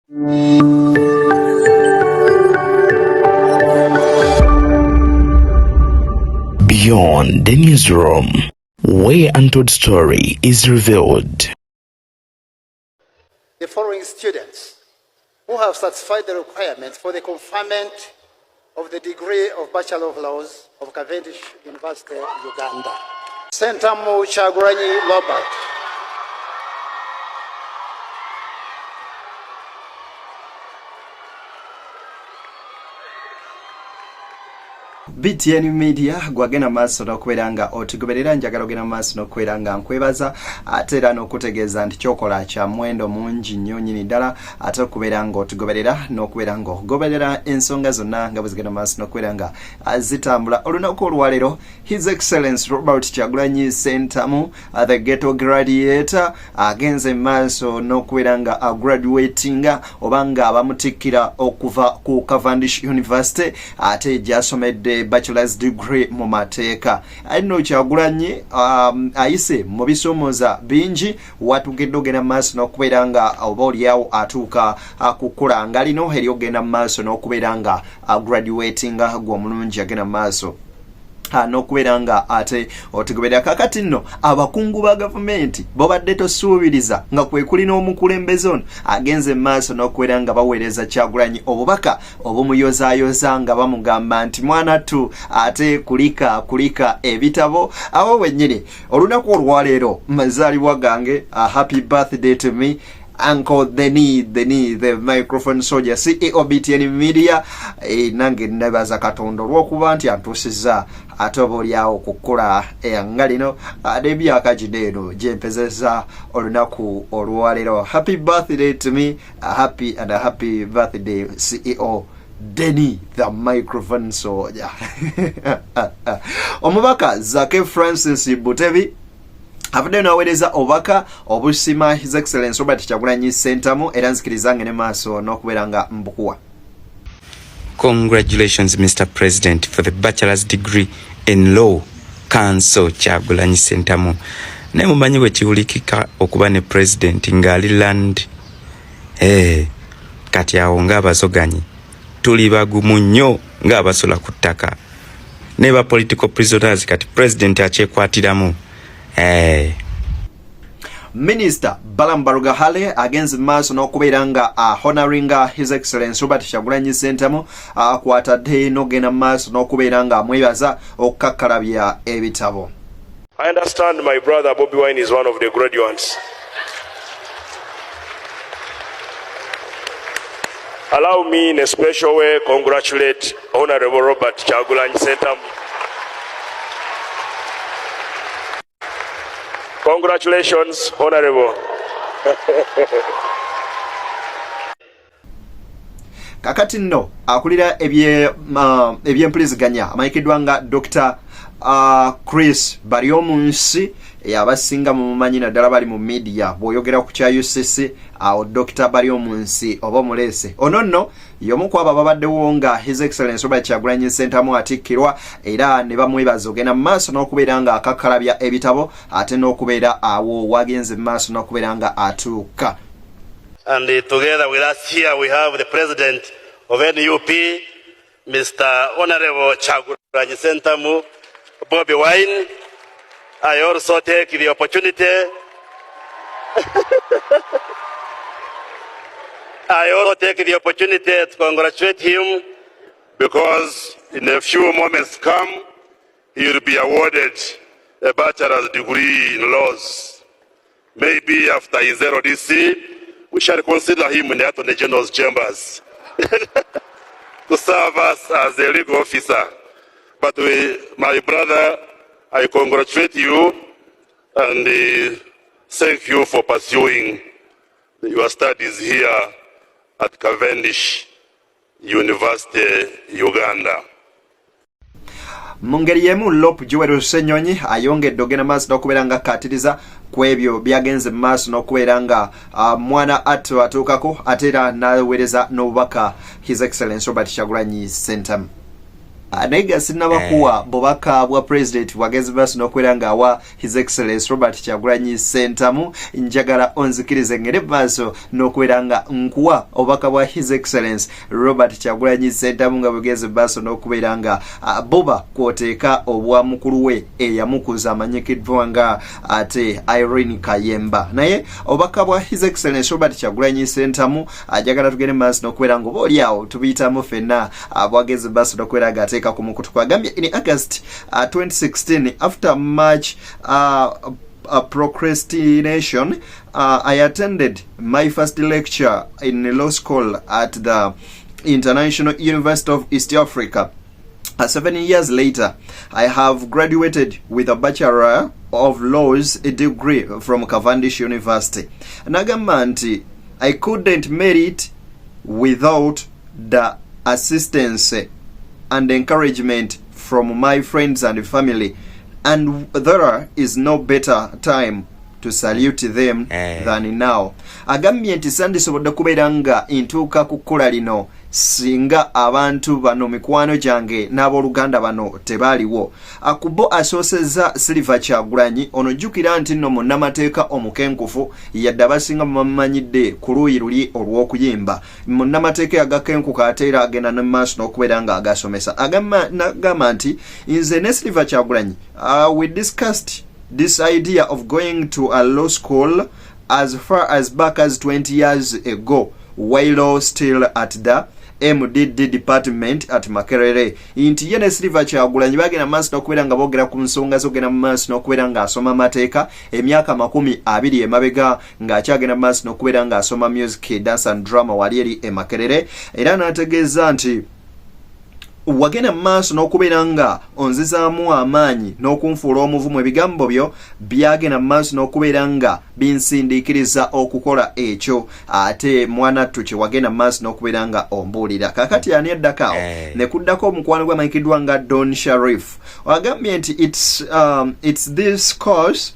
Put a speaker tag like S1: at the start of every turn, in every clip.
S1: Beyond the newsroom, where untold story is revealed.
S2: The following students who have satisfied the requirements for the conferment of the degree of Bachelor of Laws of Cavendish University, Uganda. Sentamu Kyagulanyi Robert.
S3: BTN Media gwagena maaso n'okubeeranga otugoberera njagala ogenda maaso n'okubeeranga nkwebaza ate era n'okutegeeza nti kyokola kya muwendo mungi nnyo nnyini ddala ate okubeeranga otugoberera n'okubeeranga okugoberera ensonga zonna nga bwe zigenda maaso n'okubeeranga zitambula. Olunaku olwaleero His Excellence Robert Kyagulanyi Ssentamu the Ghetto Gladiator agenze maaso n'okubeeranga graduatinga oba nga abamutikkira okuva ku Cavendish University ate gy'asomedde bachelor's degree mu mateeka. Alino Kyagulanyi ayise mu bisomoza bingi watugedde ogenda maaso n'okubeera nga oba oliawo atuuka kukula nga alina eri ogenda maaso n'okubeera nga graduatinga gw'omulungi agenda maaso n'okubeera nga ate otugoberera kakati nno abakungu ba gavumenti babadde tosuubiriza nga kwe kuli n'omukulembeze ono agenze maaso n'okubeera nga baweereza Kyagulanyi obubaka obumuyozaayoza nga bamugamba nti mwanattu ate kulika ebitabo abo wennyini. Olunaku olwaleero mazaalibwa gange happy birthday to me Uncle Denny, the microphone soldier, CEO BTN Media. Nange nebaza Katonda olw'okuba nti antuusizza ate oba oliawo okukula nga lino n'emyaka gino eno gye mpezezza olunaku olwaleero. Happy birthday to me, happy birthday CEO Denny, the microphone soldier. Omubaka Zake Francis Butebi abadde n'aweereza obubaka obusima His Excellence Robert Kyagulanyi Ssentamu era nzikiriza ngene maaso n'okubeera nga mbukuwa.
S4: Congratulations, Mr. President, for the bachelor's degree in law, Council Kyagulanyi Ssentamu. Ne mumanyi bwe kiwulikika okuba ne president ng'ali land. Kati awo ng'abazoganyi tuli bagumu nnyo ng'abasula ku ttaka. Ne ba political prisoners kati president akyekwatiramu.
S3: Minister Balaam Barugahale agenze maaso n'okubeera nga honoring His Excellence Robert Kyagulanyi Ssentamu akwatadde n'ogenda maaso n'okubeera nga amwebaza okukakkalabya ebitabo.
S5: I understand my brother Bobby Wine is one of the graduates. Allow me in a special way congratulate Honorable Robert Kyagulanyi Ssentamu. Congratulations, Honorable.
S3: Kakati nno akulira ebyempuliziganya amayikiddwa nga Dr. Chris Baryomunsi abasinga mu mumanyi naddala bali mu media bw'oyogera ku kya UCC awo Dr. Baryomunsi oba omulese ono nno y'omu ku abo babaddewo nga His Excellence Robert Kyagulanyi Ssentamu atikkirwa era ne bamwebaza ogenda mu maaso n'okubeera nga akakkalabya ebitabo ate n'okubeera awo wagenze mu maaso n'okubeera nga atuuka.
S6: And together with us here we have the President of NUP, Mr. Honorable Kyagulanyi Ssentamu, Bobby Wine. I also take the opportunity to congratulate him because in a few moments come he will be awarded a bachelor's degree in laws. Maybe after his LDC, we shall consider him in the Attorney General's chambers to serve us as a legal officer. But my brother, I congratulate you and thank you for pursuing your studies here at Cavendish University, Uganda.
S3: Mu ngeri y'emu Lopu Joel Ssenyonyi ayongedde ogenda maaso n'okubeera nga akkatiriza ku ebyo byagenze mu maaso n'okubeera nga mwana atto atuukako ate era n'aweereza n'obubaka His Excellence Robert Kyagulanyi Ssentamu. anega sinnabakuwa bobaka bwa president wagezi baso nokwera nga wa his excellence Robert Kyagulanyi Ssentamu njagala onzikirize ngere baso nokwera nga nkuwa obaka bwa his excellence Robert Kyagulanyi Ssentamu nga bugezi baso nokwera nga boba kwoteeka obwa mukulu we eyamukuza amanyikiddwa nga ate Irene Kayemba naye obaka bwa his excellence Robert Kyagulanyi Ssentamu ajagala tugende maaso nokwera ngo boliawo tubiyitamu fenna abwagezi baso nokwera nga in August 2016, after much procrastination, I attended my first lecture in law school at the International University of East Africa. 7 years later, I have graduated with a Bachelor of Laws degree from Cavendish University. Nagamanti, I couldn't make it without the assistance and encouragement from my friends and family, and there is no better time to salute them than now. Agambye nti sandisobodde kubeera nga ntuuka ku kkula lino singa abantu bano mikwano gyange n'abooluganda bano tebaaliwo. Akubo asoosezza Silver Kyagulanyi onojjukira nti nno munnamateeka omukenkufu yadde abasinga mumamanyidde ku luuyi luli olw'okuyimba. Munnamateeka yagakenkuka ate era agenda ne maaso n'okubeera nga agasomesa. Agamba nti nze ne Silver Kyagulanyi we discussed this idea of going to a law school as far as back as 20 years ago, while still at the MDD department at Makerere. Inti yene Silver Kyagulanyi bagenda maaso n'okubeera nga boogera ku nsonga zogenda maaso n'okubeera nga asoma amateeka emyaka 20 emabega ng'akyagenda maaso n'okubeera nga asoma music, dance and drama wali eri e Makerere, era n'ategeeza nti wagenda maaso n'okubeera nga onzizaamu amaanyi n'okunfuula omuvumu. Ebigambo byo byagenda maaso n'okubeera nga binsindiikiriza okukola ekyo ate mwanattu kye wagenda maaso n'okubeera nga ombuulira. Kakati ani eddakaawo ne kuddako omukwano gwe amanyikiddwa nga Don Sharif. Wagambye nti it's this course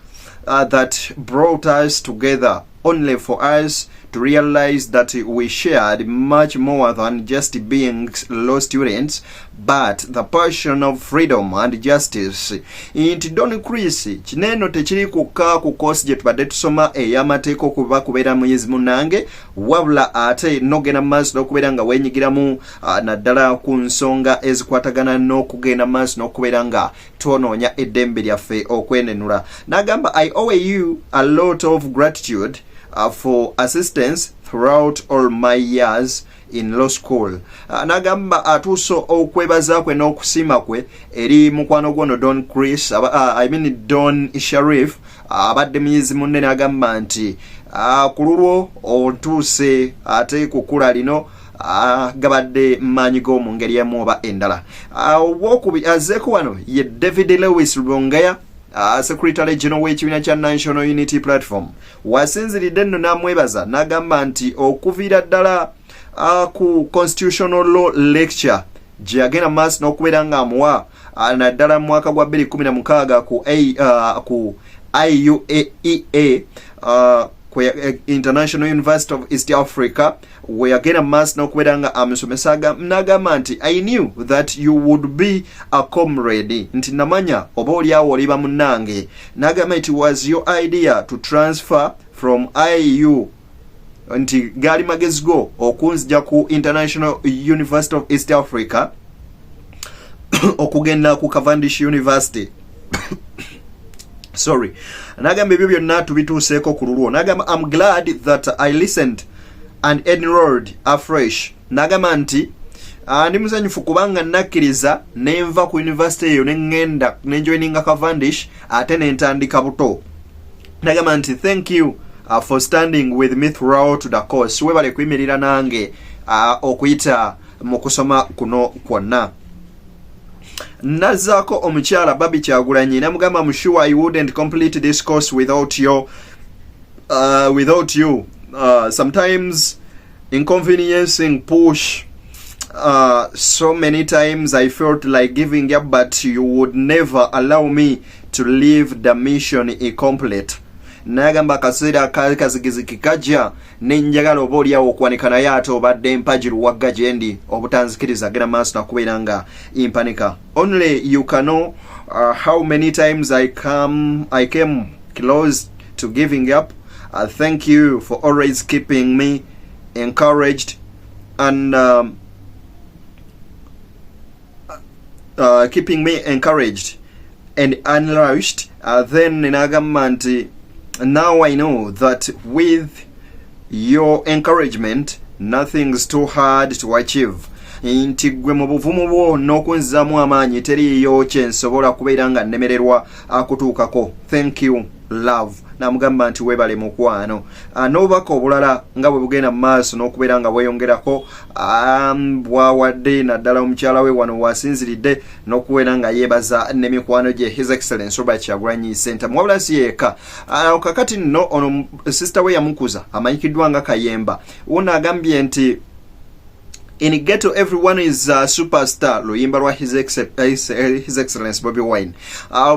S3: that brought us together only for us to realize that we shared much more than just being law students, but the passion of freedom and justice. Inti Don Chris, kineno tekiri kukka ku course gye tubadde tusoma ey'amateeka okuba kubeera muyezi munange, wabula ate nogenda maaso n'okubeera nga weenyigiramu naddala ku nsonga ezikwatagana n'okugenda maaso n'okubeera nga twonoonya eddembe lyaffe okwenenula. N'agamba, I owe you a lot of gratitude for assistance throughout all my years in law school. Nagamba atuso okwebaza kwe n'okusiima kwe eri mukwano gwono Don Chris, Don Sharif abadde muyezi munne. Nagamba nti ku lulwo ontuuse ate ku kkula lino gabadde maanyi g'omu ngeri emu oba endala. Owookubiri azzeeko wano ye David Lewis Lubongaya, Secretary General w'ekibiina kya National Unity Platform. Wasinziridde nno n'amwebaza n'agamba nti okuviira ddala ku constitutional law lecture gye yagenda maaso n'okubeera nga amuwa naddala mu mwaka gwa 2016 ku IUAEA International University of East Africa, we again a mass no kwedanga amusomesaga nagamanti. I knew that you would be a comrade. Nti namanya oboli awo liba munange. Nagama, it was your idea to transfer from IU nti gali magezi go okunzija ku International University of East Africa okugenda ku Cavendish University. Sorry. Nagamba ebyo byonna tubituuseeko ku lulwo. Nagamba, I'm glad that I listened and enrolled afresh. Nagamba nti ndi muzanyufu kubanga nakkiriza nenva ku university eyo nengenda nenjoininga Cavendish ate nentandika buto. Nagamba nti thank you for standing with me throughout the course. Webale kuyimirira nange okuyita mu kusoma kuno kwonna. Nazako omukyala Babi Kyagulanyi namugamba, I'm sure I wouldn't complete this course without you. Sometimes inconveniencing push. So many times I felt like giving up, but you would never allow me to leave the mission incomplete. n'agamba akaseera kazigiziki kajja nenjagala oba oliawo okwanika naye ate obadde mpajiru wagga gyendi obutanzikiriza genda maaso nakubeera nga impanika. Only you can know how many times I came close to giving up. Thank you for always keeping me encouraged and keeping me encouraged and unrushed. Then in Agamanti, now I know that with your encouragement, nothing's too hard to achieve. Nti gwe mu buvumu bwo n'okunzaamu amaanyi teriyo kye nsobola kubeera nga nnemererwa akutuukako. Thank you love. Namugamba nti webale mukwano. N'obubaka obulala nga bwe bugenda mu maaso n'okubeera nga bweyongerako bwawadde naddala omukyala we wano wasinziridde n'okubeera nga yeebaza n'emikwano gye His Excellency Robert Kyagulanyi Ssentamu. Wabula si yeeka. Kakati nno ono sister we yamukuza amanyikiddwa nga Kayemba. Wuno agambye nti in ghetto everyone is a superstar. Luyimba lwa His Excellency Bobi Wine.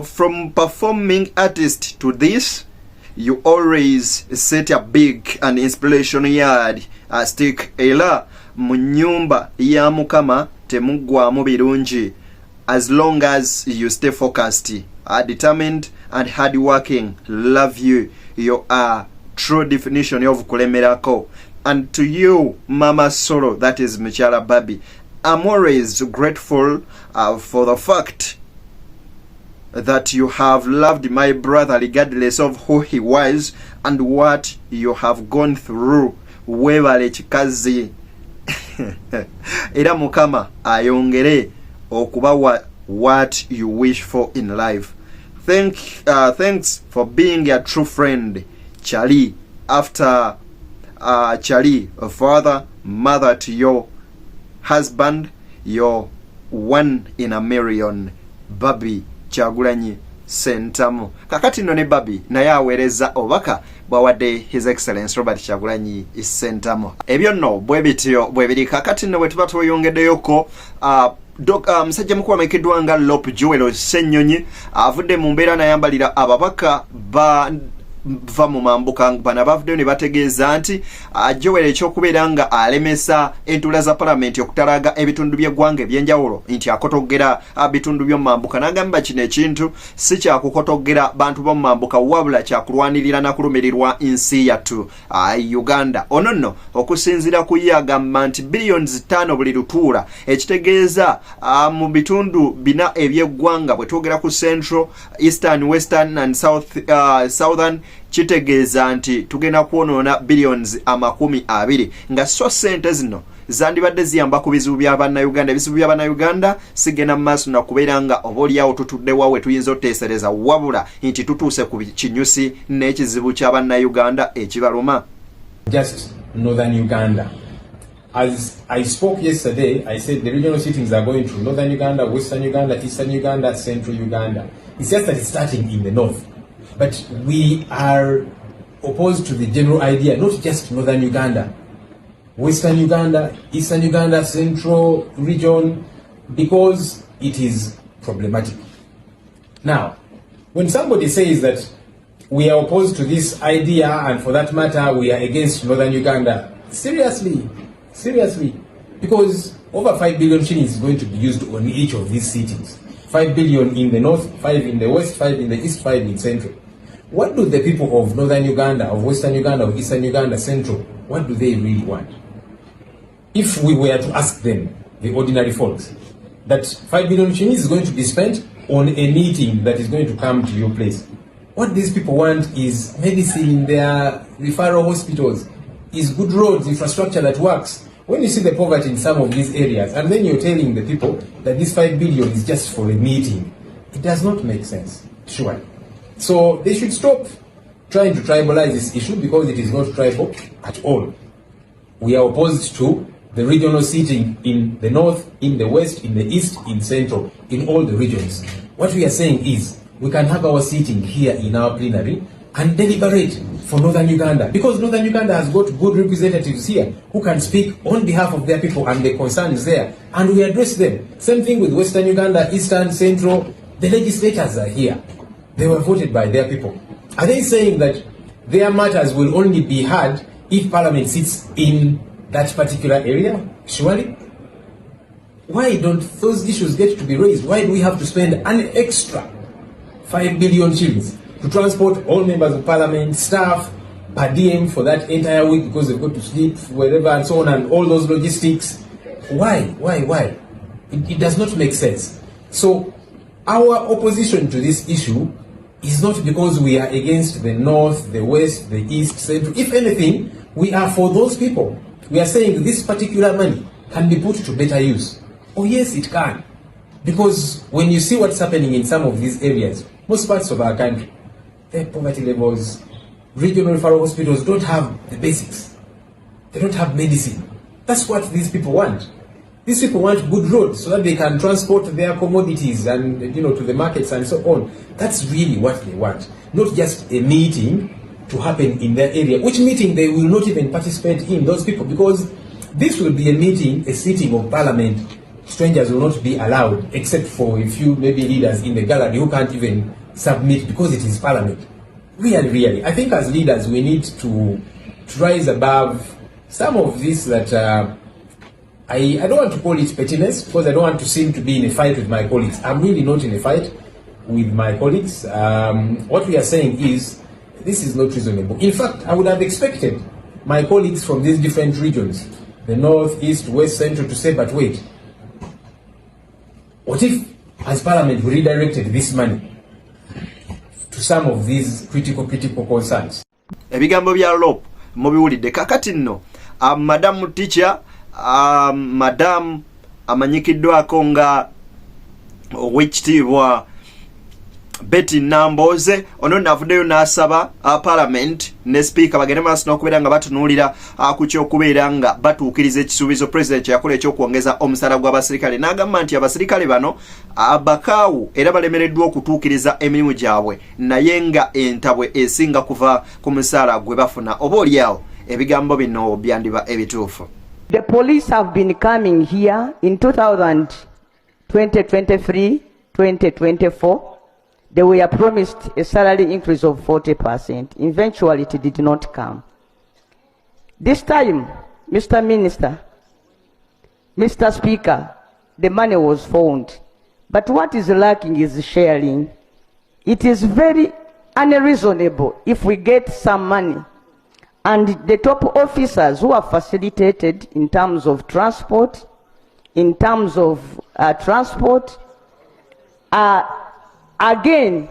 S3: From performing artist to this, you always set a big and inspirational yard stick era mu nyumba ya Mukama temugwamu birungi as long as you stay focused, determined and hard working. Love you. You are true definition of kulemerako. And to you, Mama Solo, that is Michala Babi, I'm always grateful for the fact that you have loved my brother regardless of who he was and what you have gone through. Webale chikazi. Era Mukama ayongere okubawa what you wish for in life. Thanks for being a true friend, Charlie. After Charlie, a father, mother to your husband, you're one in a million. Babi Kyagulanyi Ssentamu. Kakati nno ne Babi naye aweereza obaka bwawadde His Excellency Robert Kyagulanyi Ssentamu. Ebyo nno bwe bityo bwe biri. Kakati nno bwe tuba tweyongeddeyoko musajja mukulu amanyikiddwa nga Lop Joel Ssennyonyi avudde mu mbeera n'ayambalira ababaka va mu mambuka bana bavudde ne bategeeza nti Joel ekyokubeera nga alemesa entula za parliament okutalaga ebitundu by'eggwanga ebyenjawulo nti akotogera bitundu by'omu mambuka. N'agamba kino ekintu si kyakukotogera bantu b'omu mambuka wabula kyakulwanirira nakulumirirwa nsi yattu Uganda. Ono nno okusinziira ku ye agamba nti billions 5 buli lutuula, ekitegeeza mu bitundu bina eby'eggwanga bwe twogera ku Central, Eastern, Western and Southern kitegeeza nti tugenda kwonoona billions 20 nga so sente zino zandibadde ziyamba ku bizibu by'Abannayuganda. Ebizibu by'Abannayuganda sigenda mu maaso na kubeera nga oba oliawo tutuddewa we tuyinza oteesereza wabula nti tutuuse ku kinyusi n'ekizibu ky'Abannayuganda ekibaluma.
S7: Just northern Uganda. As I spoke yesterday, I said the regional sittings are going through northern Uganda, western Uganda, eastern Uganda, central Uganda. It's just that it's starting in the north. But we are opposed to the general idea, not just northern Uganda, western Uganda, eastern Uganda, central region, because it is problematic. Now, when somebody says that we are opposed to this idea, and for that matter, we are against northern Uganda, seriously, because over 5 billion shillings is going to be used on each of these sittings. 5 billion in the north, 5 in the west, 5 in the east, 5 in central. What do the people of northern Uganda, of western Uganda, of eastern Uganda, central, what do they really want? If we were to ask them, the ordinary folks, that 5 billion shillings is going to be spent on a meeting that is going to come to your place, what these people want is medicine in their referral hospitals, is good roads, infrastructure that works. When you see the poverty in some of these areas, and then you're telling the people that this 5 billion is just for a meeting, it does not make sense, sure. So they should stop trying to tribalize this issue because it is not tribal at all. We are opposed to the regional seating in the north, in the west, in the east, in central, in all the regions. What we are saying is we can have our seating here in our plenary and deliberate for northern Uganda, because northern Uganda has got good representatives here who can speak on behalf of their people and the concerns there, and we address them. Same thing with western Uganda, eastern, central. The legislators are here. They were voted by their people. Are they saying that their matters will only be heard if Parliament sits in that particular area, surely? Why don't those issues get to be raised? Why do we have to spend an extra 5 billion shillings to transport all members of Parliament, staff, per diem for that entire week because they've got to sleep wherever and so on, and all those logistics? Why? It does not make sense. So our opposition to this issue is not because we are against the North, the West, the East, Central. If anything, we are for those people. We are saying this particular money can be put to better use. Oh yes, it can. Because when you see what's happening in some of these areas, most parts of our country, their poverty levels, regional referral hospitals don't have the basics. They don't have medicine. That's what these people want. These people want good roads so that they can transport their commodities and, to the markets and so on. That's really what they want. Not just a meeting to happen in their area, which meeting they will not even participate in, those people, because this will be a meeting, a sitting of Parliament. Strangers will not be allowed, except for a few maybe leaders in the gallery who can't even submit because it is Parliament. Really, I think as leaders we need to rise above some of this that I don't want to call it pettiness, because I don't want to seem to be in a fight with my colleagues. I'm really not in a fight with my colleagues. What we are saying is this is not reasonable. In fact, I would have expected my colleagues from these different regions, the North, East, West, Central, to say, but wait, what if, as Parliament, we redirected this money to some of these critical concerns?
S3: Ebigambo bya Lop mubiwulidde kakati nno Madam Teacher Madam amanyikiddwako nga owekitiibwa Betty Namboze ono navuddeyo n'asaba Parliament ne Speaker bagende maaso n'okubeera nga batunuulira ku ky'okubeera nga batuukiriza ekisuubizo President yakola ekyokwongeza omusaala gw'abasirikale, n'agamba nti abasirikale bano abakaawu era balemereddwa okutuukiriza emirimu gyabwe naye nga entabwe esinga kuva ku musaala gwe bafuna. Oba oliawo ebigambo bino byandiba ebituufu.
S8: The police have been coming here in 2023, 2024. They were promised a salary increase of 40%. Eventually, it did not come. This time, Mr. Minister, Mr. Speaker, the money was found. But what is lacking is sharing. It is very unreasonable if we get some money and the top officers who are facilitated in terms of transport, again,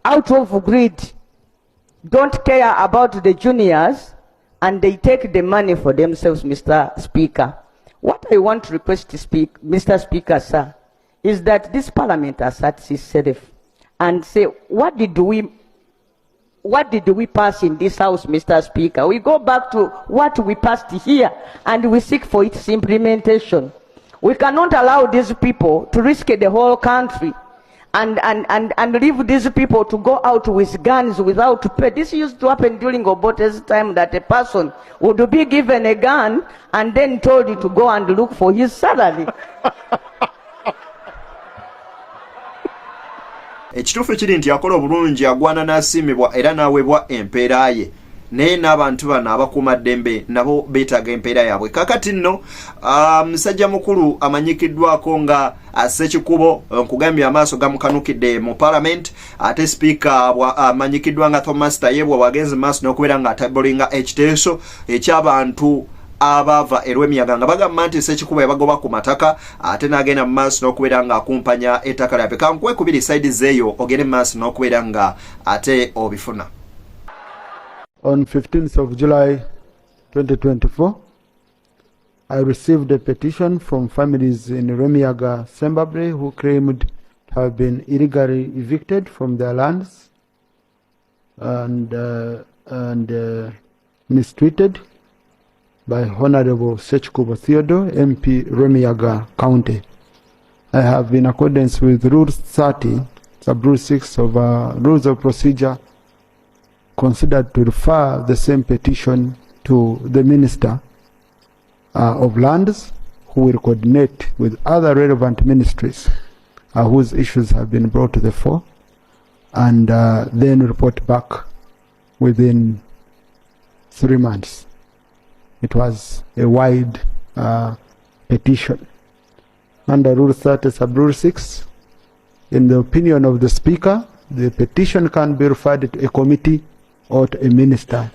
S8: out of greed, don't care about the juniors, and they take the money for themselves, Mr. Speaker. What I want to request, Mr. Speaker, sir, is that this Parliament asserts itself and say, what did we pass in this House, Mr. Speaker? We go back to what we passed here, and we seek for its implementation. We cannot allow these people to risk the whole country and leave these people to go out with guns without pay. This used to happen during Obote's time, that a person would be given a gun and then told to go and look for his salary.
S3: Ekituufu kiri nti akola obulungi agwana n'asiimibwa era n'aweebwa empeera ye, naye n'abantu bano abakuumaddembe nabo beetaaga empeera yaabwe. Kakati nno musajja mukulu amanyikiddwako nga Ssekikubo nkugambye amaaso gamukanukidde mu Parliament, ate Speaker amanyikiddwa nga Thomas Tayebwa wagenze maaso n'okubeera nga atabulinga ekiteeso eky'abantu abava erw'emiyaga nga bagamba nti Ssekikubo yabagoba ku mataka ate n'agenda mu maaso n'okubeera nga akumpanya ettaka lyabwe. Kankuwe kubiri side zeeyo ogende mu maaso n'okubeera nga ate obifuna.
S9: On 15th of July 2024, I received a petition from families in Rwemiyaga, Sembabule, who claimed to have been illegally evicted from their lands and mistreated by Honorable Ssekikubo Theodore, MP Rwemiyaga County. I have, in accordance with Rule 30, Sub-Rule 6 of Rules of Procedure, considered to refer the same petition to the Minister of Lands, who will coordinate with other relevant ministries whose issues have been brought to the fore, and then report back within 3 months. It was a wide petition. Under Rule 30, Sub-Rule 6, in the opinion of the Speaker, the petition can be referred to a committee or to a minister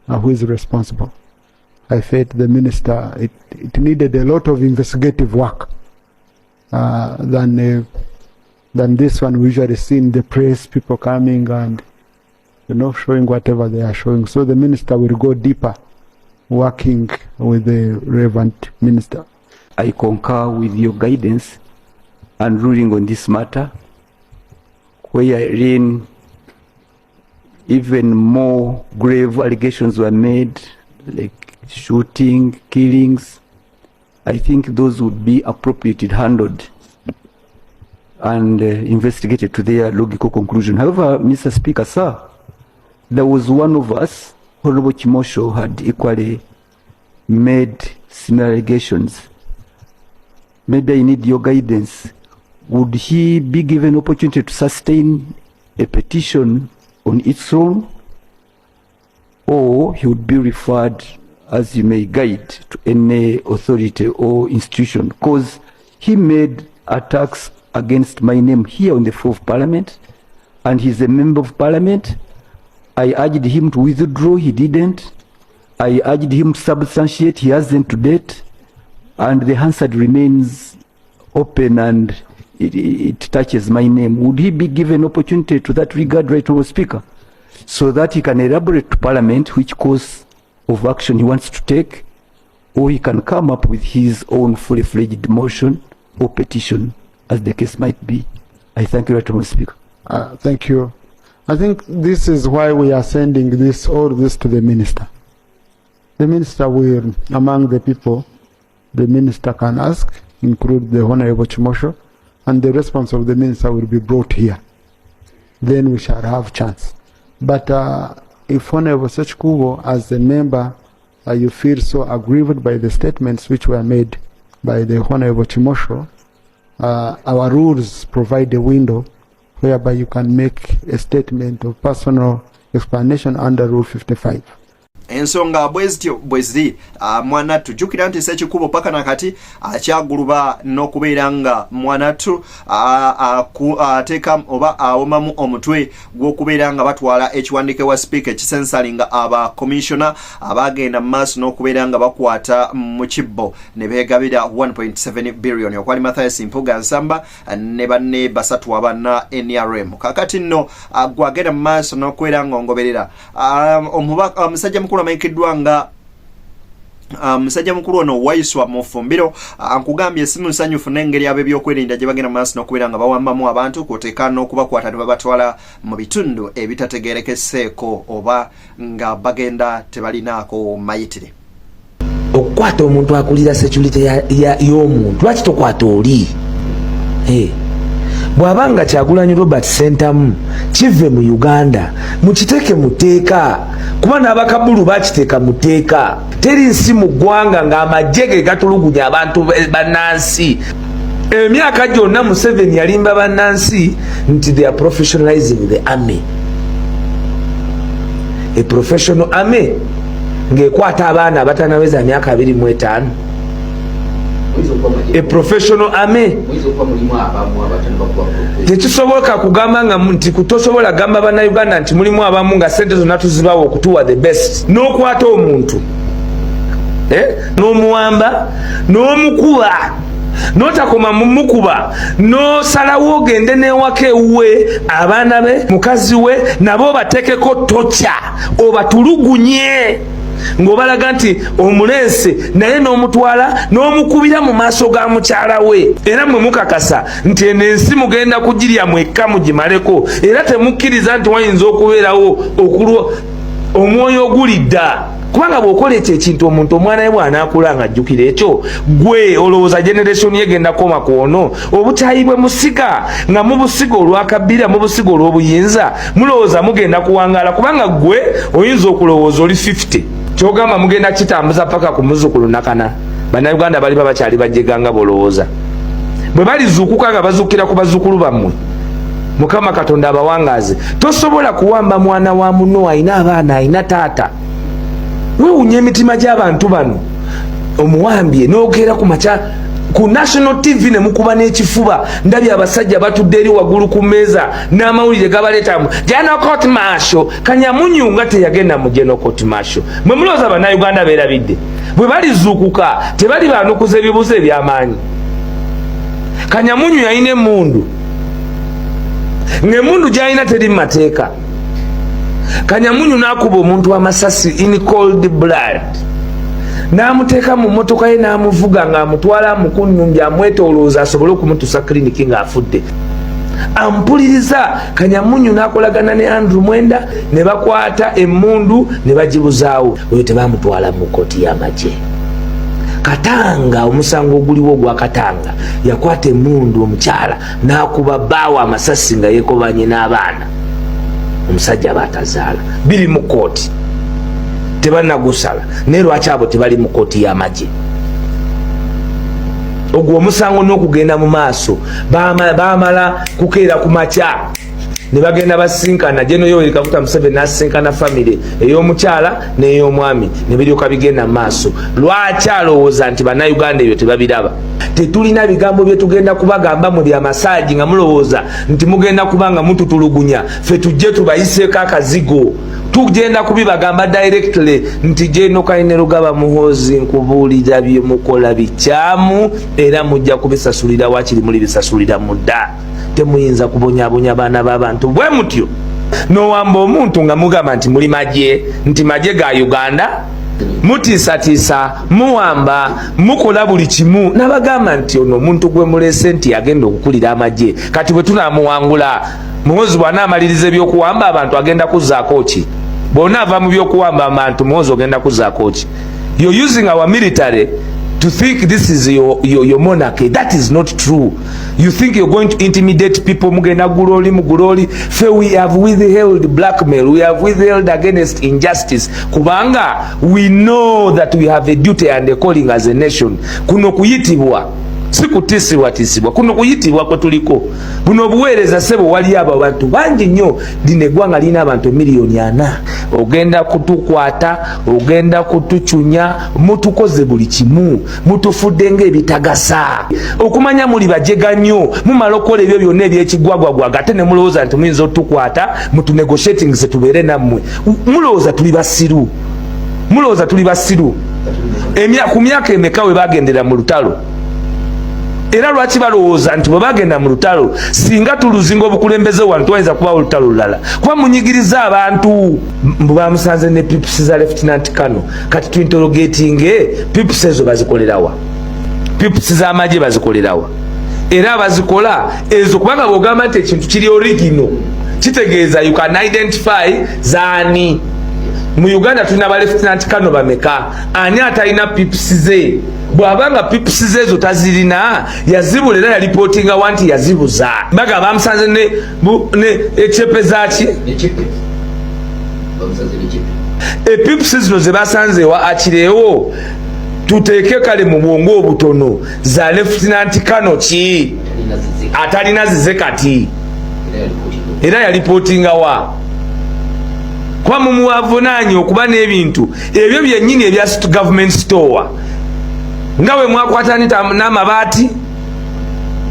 S9: who is responsible. I felt the minister, it needed a lot of investigative work than this one we usually see in the press, people coming and showing whatever they are showing. So the minister will go deeper, working with the relevant minister.
S10: I concur with your guidance and ruling on this matter, wherein even more grave allegations were made, like shooting, killings. I think those would be appropriately handled and investigated to their logical conclusion. However, Mr. Speaker, sir, there was one of us, Honorable Kimosho, had equally made similar allegations. Maybe I need your guidance. Would he be given opportunity to sustain a petition on its own, or he would be referred, as you may guide, to any authority or institution? Because he made attacks against my name here on the floor of Parliament, and he's a member of Parliament. I urged him to withdraw, he didn't. I urged him to substantiate, he hasn't to date. And the Hansard remains open and it touches my name. Would he be given opportunity to that regard, right, Honourable Speaker, so that he can elaborate to Parliament which course of action he wants to take, or he can come up with his own fully fledged motion or petition, as the case might be? I thank you, right, Honourable Speaker.
S9: Thank you. I think this is why we are sending all this to the minister. The minister will, among the people, the minister can ask, include the Honorable Chimosho, and the response of the minister will be brought here. Then we shall have chance. But if Honorable Sechkubo, as a member, you feel so aggrieved by the statements which were made by the Honorable Chimosho, our rules provide a window whereby you can make a statement of personal explanation under Rule 55.
S3: Ensonga bwezityo bweziri mwanatu jukira nti Ssekikubo paka nakati akyaguluba n'okubeera nga mwanatu ateeka oba awomamu omutwe gw'okubeera nga batwala ekiwandiike wa speaker ekisensalinga aba commissioner abagenda mu maaso n'okubeera nga bakwata mu kibbo ne beegabira 1.7 billion okwali Mathias Mpuga Nsamba ne banne basatu abanna NRM. Kakati nno gwagenda mu maaso n'okubeera nga ongoberera omusajja mukulu amayikiddwa nga musajja mukulu ono Waiswa mu Fumbiro ankugambye simu nsanyufu n'engeri ab'ebyokwerinda gye bagenda mu maaso n'okubeera nga bawambamu abantu kwoteeka n'okubakwata ne babatwala mu bitundu ebitategeerekeseeko oba nga bagenda tebalinaako mayitire.
S11: Okukwata omuntu akulira security y'omuntu lwaki tokwata oli? Bw'abanga Kyagulanyi Robert Sentamu kive mu Uganda mukiteeke mu tteeka, kuba n'abakabulu bakiteeka mu tteeka. Teri nsi mu ggwanga ng'amagye ge gatulugunya abantu bannansi. Emyaka gyonna Museveni yalimba bannansi nti they are professionalizing the army. A professional army ng'ekwata abaana abatanaweza emyaka 25. A professional army tekisoboka kugamba nga nti kutosobola gamba bana Uganda nti mulimu abamu nga sente zonna tuzibawo okutuwa the best. N'okwata omuntu n'omuwamba n'omukuba n'otakoma mumukuba n'osalawo ogende n'ewaka ewuwe abaana be mukazi we nabo bateekeko tokya obatulugunye ng'obalaga nti omulense naye n'omutwala n'omukubira mu maaso ga mukyala we, era mwe mukakasa nti eno ensi mugenda kugirya mwekka mugimaleko, era temukkiriza nti wayinza okubeerawo okulwa omwoyo ogulidda. Kubanga bw'okola ekyo ekintu omuntu omwana we bw'anaakula ng'ajjukira ekyo, gwe olowooza generation yegenda koma kwono obukyayi bwe musiga nga mubusiga olwakabbira mubusiga olw'obuyinza mulowooza mugenda kuwangaala, kubanga gwe oyinza okulowooza oli 50 kyogamba mugenda kitambuza paka ku muzzukulu nakana. Bannayuganda baliba bakyali bajjega nga bolowooza bwe balizuukuka nga bazuukira ku bazzukulu bammwe Mukama Katonda abawangaze. Tosobola kuwamba mwana wa muno ayina abaana ayina taata. Weewunya emitima gy'abantu bano omuwambye n'ogera ku maca ku National TV ne mukuba n'ekifuba. Ndabye abasajja batudde eri waggulu ku mmeeza n'amawulire gabaleetamu General Court Martial. Kanyamunyu nga teyagenda mu General Court Martial. Mwe mulowooza bannayuganda beerabidde bwe balizuukuka tebali baanukuza ebibuuzo eby'amaanyi. Kanyamunyu yalina emmundu ng'emmundu gy'alina teri mu mateeka. Kanyamunyu n'akuba omuntu amasasi in cold blood, n'amuteeka mu mmotoka ye n'amuvuga ng'amutwala mukunnyumbya amwetoolooza asobole okumutuusa kiriniki ng'afudde. Ampuliriza. Kanyamunyu n'akolagana ne Andrew Mwenda ne bakwata emmundu ne bagibuzaawo. Oyo tebamutwala mu kkooti y'amagye. Katanga omusango oguliwo ogwa Katanga yakwata emmundu omukyala n'akuba bbaawo amasasi nga yeekobanye n'abaana. Omusajja baatazaala biri mu kkooti tebannagusala naye lwaki abo tebali mu kkooti y'amagye? Ogwo omusango n'okugenda mu maaso baamala kukeera ku makya ne bagenda basinkana. General Yoweri Kaguta Museveni n'asinkana famire ey'omukyala n'ey'omwami ne biryoka bigenda mu maaso. Lwaki alowooza nti bannayuganda ebyo tebabiraba? Tetulina bigambo bye tugenda kubagamba muli amasaagi nga mulowooza nti mugenda kubanga mututulugunya ffe tujje tubayiseeko akazigo. Tugenda kubibagamba directly nti General Kainerugaba Muhoozi nkubuulira bye mukola bikyamu era mujja kubisasulira wakiri muli bisasulira mudda. Temuyinza kubonyabonya baana b'abantu bwe mutyo n'owamba omuntu nga mugamba nti muli magye, nti magye ga Uganda, mutiisatiisa, muwamba, mukola buli kimu. Nabagamba nti ono omuntu gwe mulese nti agenda okukulira amagye kati bwe tunaamuwangula Muhoozi bw'anaamaliriza ebyokuwamba abantu agenda kuzzaako ki? Bw'onaava mu byokuwamba abantu Muhoozi ogenda kuzzaako ki? You're using our military to think this is your monarchy. That is not true. You think you're going to intimidate people. Mugenda guloli muguloli. Fe, we have withheld blackmail. We have withheld against injustice. Kubanga we know that we have a duty and a calling as a nation. Kuno kuyitibwa si kutisibwa kuno kuyitibwa kwe tuliko. Buno obuweereza sebo wali abo abantu bangi nnyo. Lino eggwanga lina abantu miliyoni 4. Ogenda kutukwata, ogenda kutucunya, mutukoze buli kimu, mutufudde ng'ebitagasa. Okumanya muli bajega nnyo, mumala okukola ebyo byonna eby'ekigwagwagwaga ate ne mulowooza nti muyinza otukwata mutunegotiating ze tubeere nammwe. Mulowooza tuli basiru. Mulowooza tuli basiru. Ku myaka emeka we bagendera mu lutalo? Era lwaki balowooza nti bwe bagenda mu lutalo singa tuluzinga obukulembeze wano twayinza kubawo olutalo lulala? Kuba munyigiriza abantu. Mbu bamusanze ne pips za Lieutenant Kano. Kati tuinterrogatinge pips ezo bazikolerawa? Pips z'amagye bazikolerawa? Era bazikola ezo kubanga bw'ogamba nti ekintu kiri original kitegeeza you can identify zaani. Mu Uganda tulina ba Lieutenant Kano bameka? Ani atalina pips ze? Bwabanga pips ze ezo tazirina yazibula era yalipotinga wanti yazibuza. Baga bamusanze ne echepe zaki pips zino ze basanze wa akirewo tuteeke kale mu bwongo obutono za Lieutenant Kano ki atalina zize kati era yalipotinga wa kwa mumuwavunaanyi okuba n'ebintu ebyo byennyini ebya government store nga bwe mwakwata n'amabaati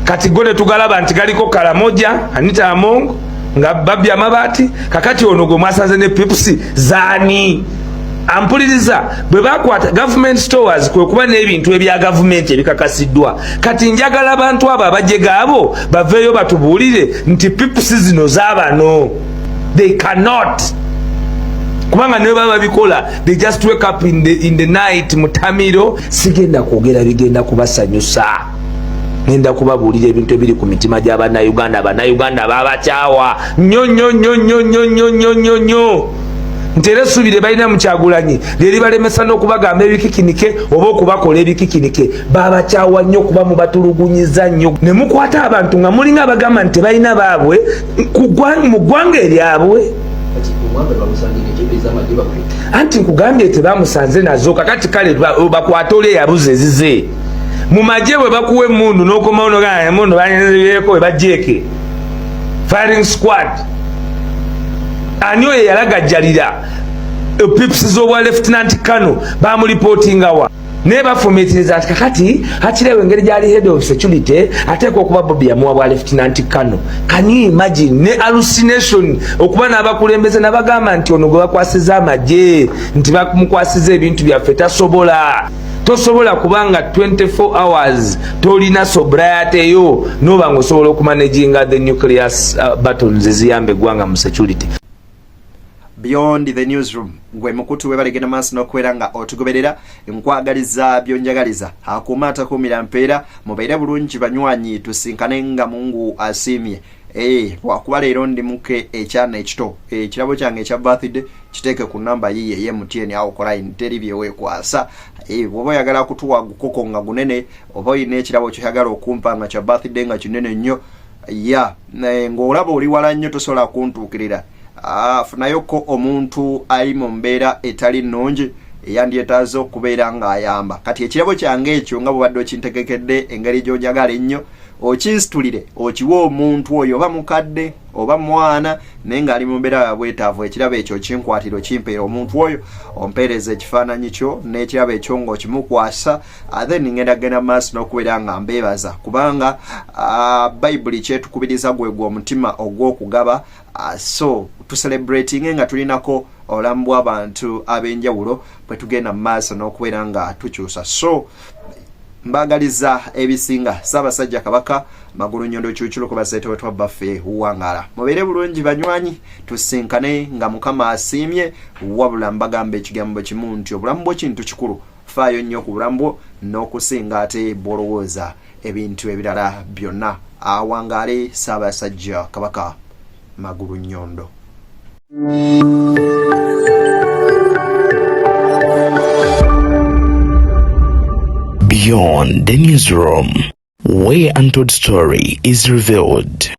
S11: kati gole tugalaba nti galiko Karamoja Anita Among nga babbi amabaati kakati ono gwe mwasanze ne pips zaani. Ampuliriza bwe bakwata government stores kwe kuba n'ebintu ebya government ebikakasiddwa. Kati njagala abantu abo abajje gaabo baveeyo batubuulire nti pips zino zaabano. They cannot. Kubanga ne baba bikola they just wake up in the night mutamiro. Sigenda kwogera bigenda kubasanyusa, ngenda kubabuulira ebintu ebiri ku mitima gy'abannayuganda. Abannayuganda babakyawa nnyo. Ntere subire balina mu Kyagulanyi lyeri balemesa n'okubagamba ebikikinike oba okubakola ebikikinike. Babakyawa nnyo kuba mubatulugunyiza nnyo ne mukwata abantu nga mulinga abagamba nti balina baabwe mu ggwanga eryabwe. Anti nkugambye tebamusanze nazo kakati kale bakwata ole yabuze ezize mu magye bwe bakuwa emmundu n'okomawo n'ogamba emmundu banyezeeko we bajjeeke firing squad ani oyo yalagajjalira pips z'obwa Lieutenant Colonel bamulipotinga wa ne bafumitiriza ati kakati hakirewe engeri gyali head of security ateekwa okuba Bobby yamuwa bwa Lieutenant Colonel. Can you imagine ne hallucination okuba n'abakulembeze n'abagamba nti ono gwe bakwasiza amagye nti bamukwasiza ebintu byaffe tasobola kubanga 24 hours tolina sobriety eyo noba ng'osobola okumanaginga the nucleus battles eziyamba eggwanga mu security.
S3: Beyond the newsroom gwe mukutu webalegenda maaso n'okubeera nga otugoberera nkwagaliza byonjagaliza akumaata kumira mpeera mubeere bulungi banywanyi tusinkane nga Mungu asiimye. Lwakuba leero ndi muke ekyana ekito ekirabo kyange ekya birthday kiteeke ku namba yiye ye MTN awo kola teri byeweekwasa. Bw'oba oyagala kutuwa gukoko nga gunene oba oyina ekirabo kyoyagala okumpa nga kya birthday nga kinene nnyo ng'olaba oli wala nnyo tosobola kuntuukirira funayoko omuntu ali mu mbeera etali nnungi eyandyetaaza okubeera ng'ayamba. Kati ekirabo kyange ekyo nga bw'obadde okintegekedde engeri gy'ojagala ennyo okinsitulire okiwa omuntu oyo oba mukadde oba mwana naye ng'ali mu mbeera ya bwetaavu ekirabo ekyo kinkwatiro kimpeera omuntu oyo ompeereza ekifaananyi kyo n'ekirabo ekyo ng'okimukwasa then ngenda maaso n'okubeera nga mbeebaza kubanga bayibuli kyetukubiriza gwe omutima ogw'okugaba so tucelebrating nga tulinako obulamu bw'abantu ab'enjawulo bwe tugenda mu maaso n'okubeera nga tukyusa. So mbagaliza ebisinga Ssaabasajja Kabaka Magulu Nnyondo Kyukyulo ku baseetewe baffe Wangala. Mubeere bulungi banywanyi tusinkane nga Mukama asiimye wabula mbagamba ekigambo kimu nti obulamu bwo kintu kikulu. Faayo nnyo ku bulamu bwo n'okusinga ate bw'olowooza ebintu ebirala byonna. Awangale Ssaabasajja Kabaka Magulu Nnyondo.
S1: Beyond the newsroom, where untold story is revealed.